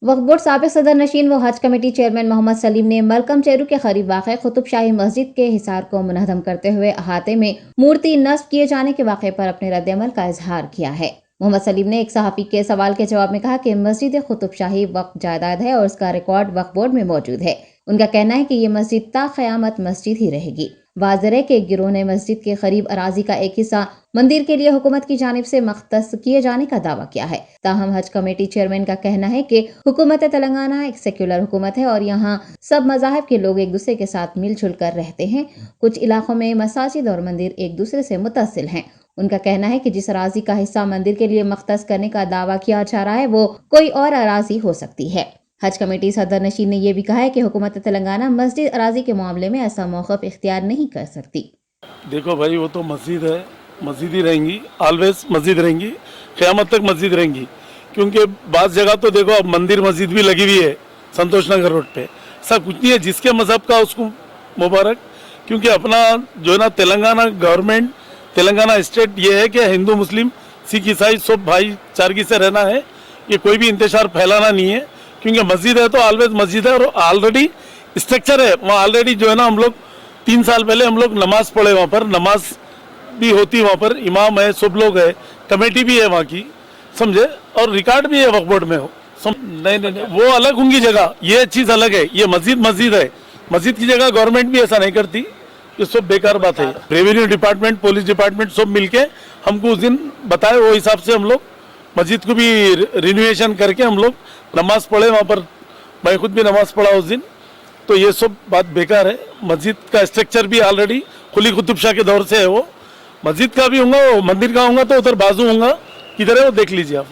वक्फ board साबिक सदर नशीन व हज कमेटी चेयरमैन मोहम्मद सलीम ने मलकम चेरू के करीब वाक़ कुतुब शाही मस्जिद के हिसार को मुनहदम करते हुए अहाते में मूर्ति नस्ब किए जाने के वाक़े पर अपने रद्द-ए-अमल का इजहार किया है। मोहम्मद सलीम ने एक सहाफ़ी के सवाल के जवाब में कहा कि मस्जिद कुतुब शाही वक्फ जायदाद है और उसका रिकॉर्ड वक्फ बोर्ड में मौजूद है। उनका कहना है कि ये मस्जिद ता क़यामत मस्जिद ही रहेगी। वाज़ेह है कि एक गिरोह ने मस्जिद के करीब अराजी का एक हिस्सा मंदिर के लिए हुकूमत की जानिब से मख्तस किए जाने का दावा किया है। ताहम हज कमेटी चेयरमैन का कहना है कि हुकूमत तेलंगाना एक सेक्युलर हुकूमत है और यहाँ सब मज़ाहिब के लोग एक दूसरे के साथ मिलजुल कर रहते हैं। कुछ इलाकों में मसाजिद और मंदिर एक दूसरे से मुत्तसिल हैं। उनका कहना है कि जिस अराजी का हिस्सा मंदिर के लिए मख्तस करने का दावा किया जा रहा है वो कोई और अराजी हो सकती है। हज कमेटी सदर नशीन ने यह भी कहा है कि हुकूमत तेलंगाना मस्जिद अराजी के मामले में ऐसा मौक़िफ़ इख्तियार नहीं कर सकती। देखो भाई, वो तो मस्जिद है, मस्जिद ही रहेंगी, ऑलवेज मस्जिद रहेंगी, क़यामत तक मस्जिद रहेंगी। क्योंकि बाज़ जगह तो देखो अब मंदिर मस्जिद भी लगी हुई है संतोष नगर रोड पे। ऐसा कुछ नहीं है, जिसके मज़हब का उसको मुबारक। क्योंकि अपना जो है ना तेलंगाना गवर्नमेंट, तेलंगाना स्टेट ये है कि हिंदू मुस्लिम सिख ईसाई सब भाईचारगी से रहना है। ये कोई भी इंतशार फैलाना नहीं है। क्योंकि मस्जिद है तो ऑलवेज मस्जिद है और ऑलरेडी स्ट्रक्चर है वहाँ। ऑलरेडी जो है ना हम लोग 3 साल पहले हम लोग नमाज पढ़े, वहाँ पर नमाज भी होती, वहाँ पर इमाम है, सब लोग है, कमेटी भी है वहाँ की, समझे, और रिकॉर्ड भी है वक्फ बोर्ड में हो। नहीं, वो अलग होंगी जगह, ये चीज़ अलग है। ये मस्जिद मस्जिद है, मस्जिद की जगह गवर्नमेंट भी ऐसा नहीं करती। ये सब बेकार बात है। रेवेन्यू डिपार्टमेंट, पुलिस डिपार्टमेंट सब मिलके हमको उस दिन बताए, वो हिसाब से हम लोग मस्जिद को भी रिनोवेशन करके हम लोग नमाज पढ़े वहाँ पर। मैं खुद भी नमाज पढ़ा उस दिन। तो ये सब बात बेकार है। मस्जिद का स्ट्रक्चर भी ऑलरेडी कुली कुतुब शाह के दौर से है। वो मस्जिद का भी होगा, वो मंदिर का होगा तो उधर बाजू होगा, किधर है वो देख लीजिए आप।